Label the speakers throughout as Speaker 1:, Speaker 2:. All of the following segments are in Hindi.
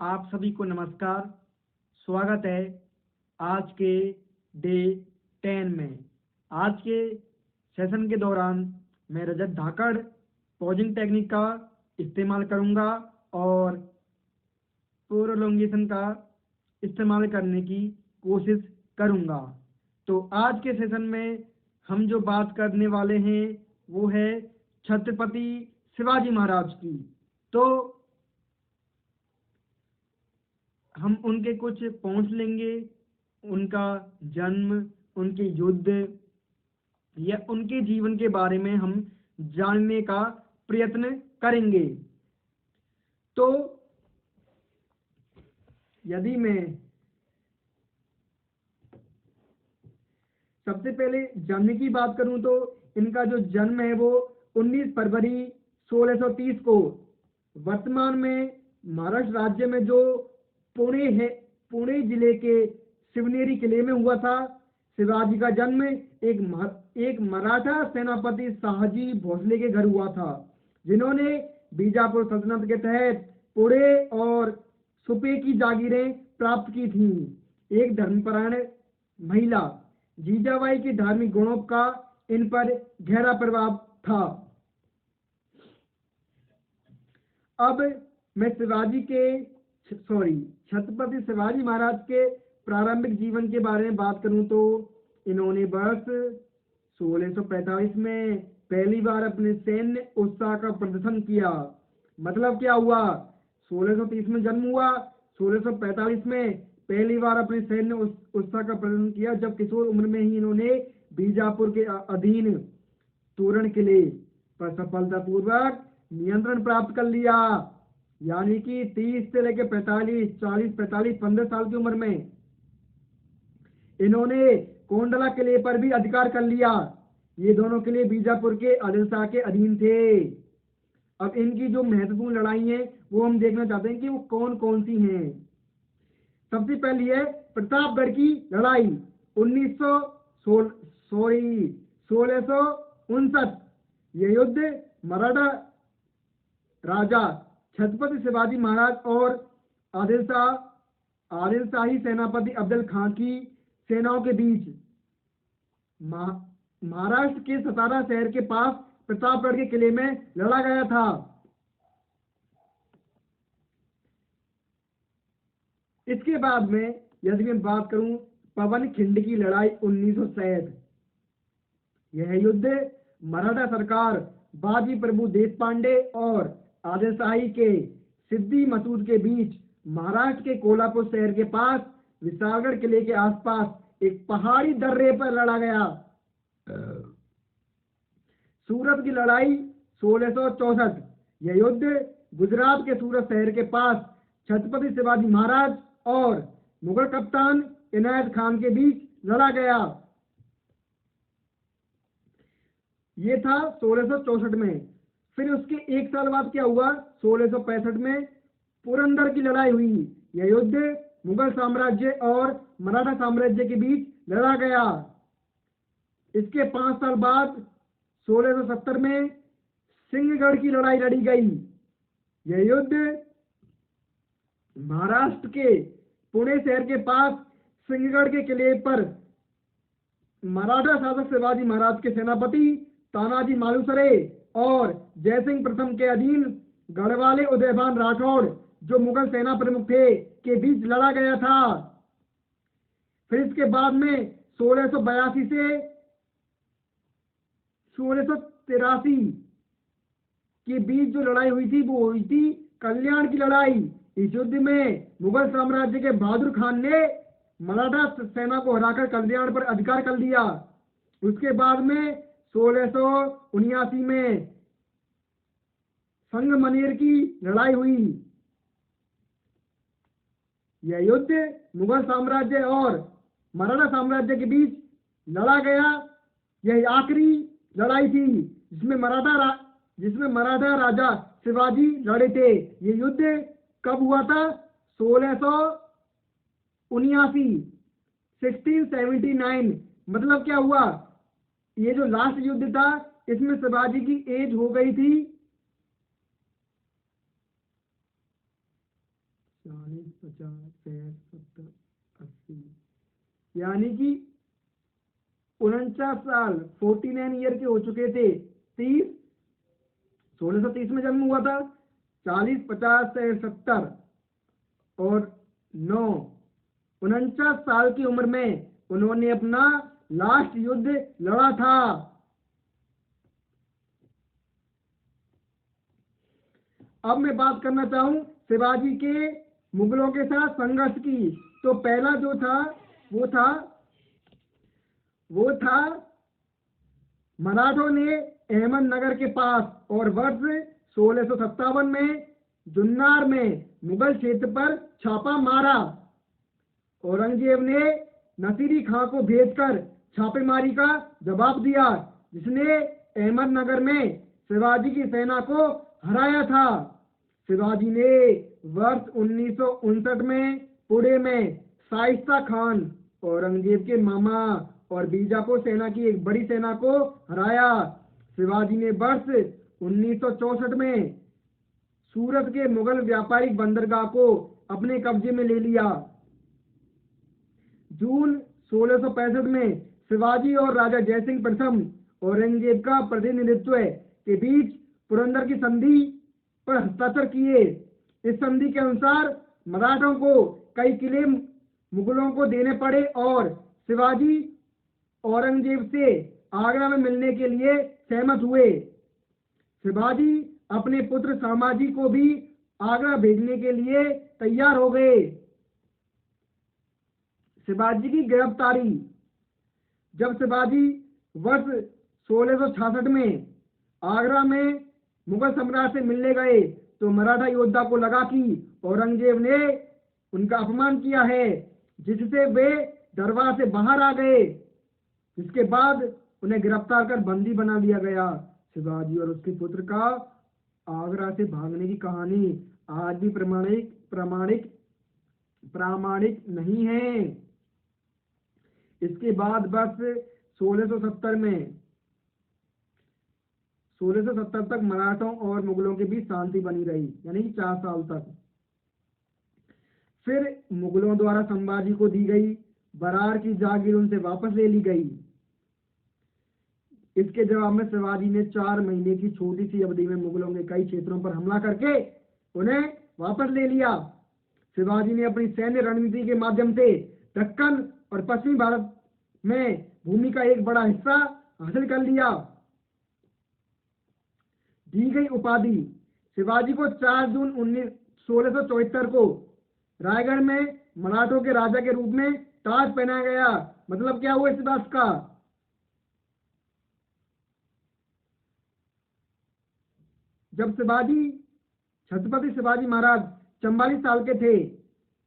Speaker 1: आप सभी को नमस्कार। स्वागत है आज के डे 10 में। आज के सेशन के दौरान मैं रजत धाकड़ पॉजिंग टेक्निक का इस्तेमाल करूंगा और प्रोलोंगेशन का इस्तेमाल करने की कोशिश करूंगा। तो आज के सेशन में हम जो बात करने वाले हैं वो है छत्रपति शिवाजी महाराज की। तो हम उनके कुछ पॉइंट्स लेंगे, उनका जन्म, उनके युद्ध या उनके जीवन के बारे में हम जानने का प्रयत्न करेंगे। तो यदि मैं सबसे पहले जन्म की बात करूं तो इनका जो जन्म है वो 19 फरवरी 1630 को वर्तमान में महाराष्ट्र राज्य में जो पुणे जिले के शिवनेरी किले में हुआ था। शिवाजी का जन्म एक मराठा सेनापति शाहजी भोसले के घर हुआ था, जिन्होंने बीजापुर सल्तनत के तहत पुणे और सुपे की जागीरें प्राप्त की थीं। एक धर्मपरायण महिला जीजाबाई के धार्मिक गुणों का इन पर गहरा प्रभाव था। अब मैं छत्रपति शिवाजी महाराज के प्रारंभिक जीवन के बारे में बात करूं तो इन्होंने वर्ष 1645 में पहली बार अपने सैन्य उत्साह का प्रदर्शन किया। मतलब क्या हुआ, 1630 में जन्म हुआ, 1645 में पहली बार अपने सैन्य उत्साह का प्रदर्शन किया, जब किशोर उम्र में ही इन्होंने बीजापुर के अधीन तोरण किले पर सफलतापूर्वक नियंत्रण प्राप्त कर लिया। यानी कि 30 से लेकर 15 साल की उम्र में इन्होंने कोंडला किले पर भी अधिकार कर लिया। ये दोनों किले बीजापुर के आदिल शाह के अधीन थे। अब इनकी जो महत्वपूर्ण लड़ाई है वो हम देखना चाहते हैं कि वो कौन कौन सी हैं। सबसे पहली है प्रतापगढ़ की लड़ाई 1659। यह युद्ध मराठा राजा छत्रपति शिवाजी महाराज और आदिलशाही सेनापति अफजल खां की सेनाओं के बीच महाराष्ट्र के सतारा शहर के पास प्रतापगढ़ के किले में लड़ा गया था। इसके बाद में यदि मैं बात करूं पवन खिंड की लड़ाई 1967। यह युद्ध मराठा सरकार बाजी प्रभु देशपांडे और आदिलशाही के सिद्दी मसूद के बीच महाराष्ट्र के कोल्हापुर शहर के पास विशालगढ़ किले के आसपास एक पहाड़ी दर्रे पर लड़ा गया। सूरत की लड़ाई 1664। यह युद्ध गुजरात के सूरत शहर के पास छत्रपति शिवाजी महाराज और मुगल कप्तान इनायत खान के बीच लड़ा गया। ये था 1664 में। फिर उसके एक साल बाद क्या हुआ, 1665 में पुरंदर की लड़ाई हुई। यह युद्ध मुगल साम्राज्य और मराठा साम्राज्य के बीच लड़ा गया। इसके 5 साल बाद 1670 में सिंहगढ़ की लड़ाई लड़ी गई। यह युद्ध महाराष्ट्र के पुणे शहर के पास सिंहगढ़ के किले पर मराठा शासक शिवाजी महाराज के सेनापति तानाजी मालुसरे और जयसिंह प्रथम के अधीन गढ़वाले उदयभान राठौड़, जो मुगल सेना प्रमुख थे, के बीच लड़ा गया था। फिर इसके बाद में 1682 से 1683 के बीच जो लड़ाई हुई थी वो हुई थी कल्याण की लड़ाई। इस युद्ध में मुगल साम्राज्य के बहादुर खान ने मराठा सेना को हराकर कल्याण पर अधिकार कर लिया। उसके बाद में 1679 में संगमनेर की लड़ाई हुई। यह युद्ध मुगल साम्राज्य और मराठा साम्राज्य के बीच लड़ा गया। यह आखिरी लड़ाई थी जिसमें मराठा राजा शिवाजी लड़े थे। यह युद्ध कब हुआ था, 1679। मतलब क्या हुआ, ये जो लास्ट युद्ध था इसमें शिवाजी की एज हो गई थी 40, 50, 60, 70, 80, यानी कि 49 साल 49 ईयर के हो चुके थे। 30 1630 में जन्म हुआ था। 40, 50 से 70 और 9 49 साल की उम्र में उन्होंने अपना लास्ट युद्ध लड़ा था। अब मैं बात करना चाहूं शिवाजी के मुगलों के साथ संघर्ष की। तो पहला जो था वो था मराठों ने अहमदनगर के पास और वर्ष 1657 में जुन्नार में मुगल क्षेत्र पर छापा मारा। औरंगजेब ने नसीरी खां को भेजकर छापेमारी का जवाब दिया, जिसने अहमदनगर में शिवाजी की सेना को हराया था। शिवाजी ने वर्ष 1959 में पुणे में शाइस्ता खान, औरंगजेब के मामा और बीजापुर सेना की एक बड़ी सेना को हराया। शिवाजी ने वर्ष 1964 में सूरत के मुगल व्यापारिक बंदरगाह को अपने कब्जे में ले लिया। जून 1665 में शिवाजी और राजा जयसिंह प्रथम औरंगजेब का प्रतिनिधित्व के बीच पुरंदर की संधि पर हस्ताक्षर किए। इस संधि के अनुसार मराठों को कई किले मुगलों को देने पड़े और शिवाजी औरंगजेब से आगरा में मिलने के लिए सहमत हुए। शिवाजी अपने पुत्र संभाजी को भी आगरा भेजने के लिए तैयार हो गए। शिवाजी की गिरफ्तारी। जब शिवाजी वर्ष 1666 में आगरा में मुगल सम्राट से मिलने गए तो मराठा योद्धा को लगा कि औरंगजेब ने उनका अपमान किया है, जिससे वे दरबार से बाहर आ गए। इसके बाद उन्हें गिरफ्तार कर बंदी बना लिया गया। शिवाजी और उसके पुत्र का आगरा से भागने की कहानी आज भी प्रामाणिक नहीं है। इसके बाद बस 1670 तक मराठों और मुगलों के बीच शांति बनी रही, यानी कि 4 साल तक। फिर मुगलों द्वारा संभाजी को दी गई बरार की जागीर उनसे वापस ले ली गई। इसके जवाब में शिवाजी ने 4 महीने की छोटी सी अवधि में मुगलों के कई क्षेत्रों पर हमला करके उन्हें वापस ले लिया। शिवाजी ने अपनी सैन्य रणनीति के माध्यम से दक्कन और पश्चिमी भारत में भूमि का एक बड़ा हिस्सा हासिल कर लिया। दी गई उपाधि। शिवाजी को 4 जून 1674 को रायगढ़ में मराठों के राजा के रूप में ताज पहनाया गया। मतलब क्या हुआ इस बात का? जब छत्रपति शिवाजी महाराज 44 साल के थे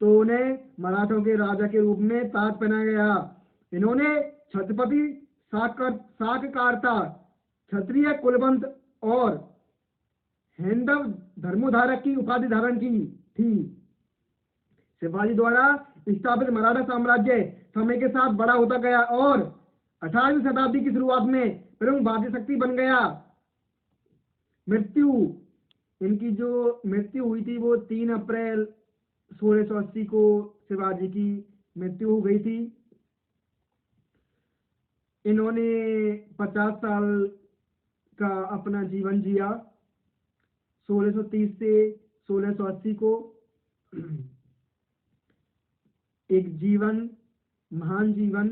Speaker 1: तो उन्हें मराठों के राजा के रूप में ताज पहनाया गया। इन्होंने छत्रपति साककारता, क्षत्रिय कुलवंत और हैंदव धर्मोधारक की उपाधि धारण की थी। शिवाजी द्वारा स्थापित मराठा साम्राज्य समय के साथ बड़ा होता गया और 18वीं शताब्दी की शुरुआत में प्रमुख भारतीय शक्ति बन गया। इनकी जो मृत्यु हुई थी वो 3 अप्रैल 1680 को शिवाजी की मृत्यु हो गई थी। इन्होंने 50 साल का अपना जीवन जिया। 1630 से 1680 को एक महान जीवन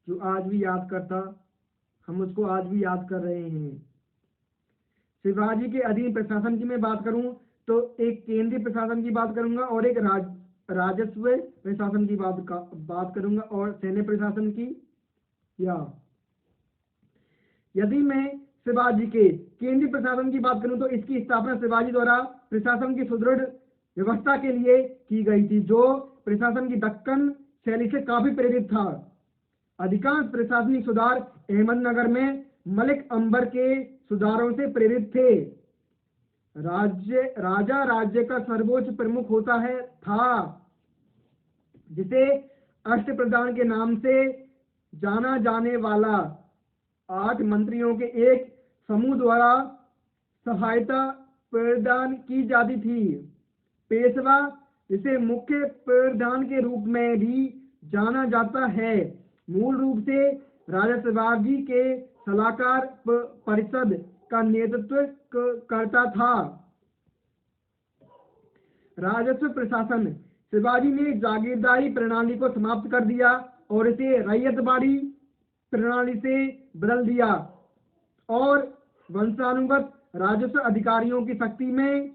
Speaker 1: जो आज भी याद करता, हम उसको आज भी याद कर रहे हैं। शिवाजी के अधीन प्रशासन की मैं बात करूं तो एक केंद्रीय प्रशासन की बात करूंगा और एक राजस्व प्रशासन की बात करूंगा और सैन्य प्रशासन की। यदि मैं शिवाजी के केंद्रीय प्रशासन की बात करूं तो इसकी स्थापना शिवाजी द्वारा प्रशासन की सुदृढ़ व्यवस्था के लिए की गई थी, जो प्रशासन की दक्कन शैली से काफी प्रेरित था। अधिकांश प्रशासनिक सुधार अहमदनगर में मलिक अंबर के सुधारों से प्रेरित थे। राजा राज्य का सर्वोच्च प्रमुख था, जिसे अष्टप्रधान के नाम से जाना जाने वाला 8 मंत्रियों के एक समूह द्वारा सहायता प्रदान की जाती थी। पेशवा इसे मुख्य प्रधान के रूप में भी जाना जाता है। मूल रूप से राजा शिवाजी के सलाहकार परिषद का नेतृत्व करता था। राजस्व प्रशासन। शिवाजी ने जागीरदारी प्रणाली को समाप्त कर दिया और इसे रैयतवाड़ी प्रणाली से बदल दिया और वंशानुगत राजस्व अधिकारियों की शक्ति में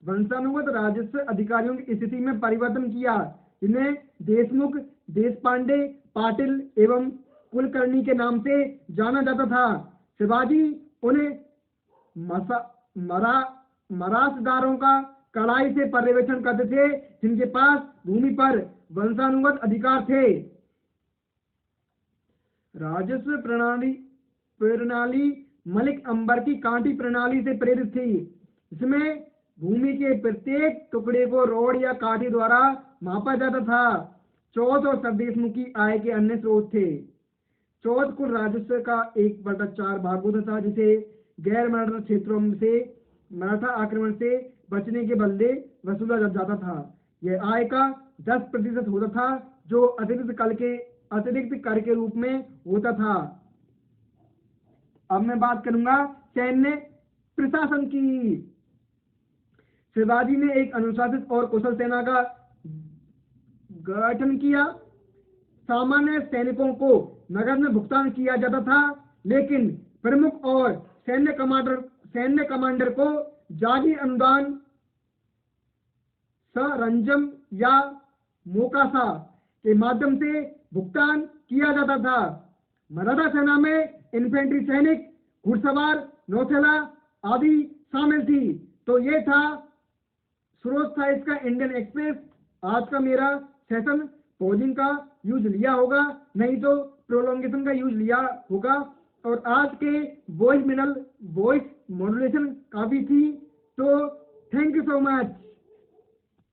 Speaker 1: वंशानुगत राजस्व अधिकारियों की स्थिति में परिवर्तन किया। इन्हें देशमुख, देशपांडे, पाटिल एवं कुलकर्णी के नाम से जाना जाता था। शिवाजी उन्हें मरासदारों का कड़ाई से पर्यवेक्षण करते थे जिनके पास भूमि पर वंशानुगत अधिकार थे। राजस्व प्रणाली मलिक अंबर की कांटी प्रणाली से प्रेरित थी। इसमें भूमि के प्रत्येक टुकड़े को रोड या काठी द्वारा मापा जाता था। चौथ और सरदेशमुखी आय के अन्य स्रोत थे। चौथ कुल राजस्व का 1/4 भाग होता था, जिसे गैर मराठा क्षेत्रों से मराठा आक्रमण से बचने के बदले वसूला जाता था। यह आय का 10% होता था, जो अतिरिक्त कर के रूप में होता था। अब मैं बात करूंगा सैन्य प्रशासन की। शिवाजी ने एक अनुशासित और कुशल सेना का गठन किया। सामान्य सैनिकों को नगद में भुगतान किया जाता था, लेकिन प्रमुख और सैन्य कमांडर को जागी अनुदान, सरंजम या मोकासा के माध्यम से भुगतान किया जाता था। मराठा सेना में इन्फेंट्री सैनिक, घुड़सवार, नौसेना आदि शामिल थी। तो ये था स्रोत था इसका इंडियन एक्सप्रेस। आज का मेरा सेशन पॉजिंग का यूज लिया होगा, नहीं तो प्रोलोंगेशन का यूज लिया होगा। और आज के वॉइस मॉड्यूलेशन काफी थी। तो थैंक यू सो मच।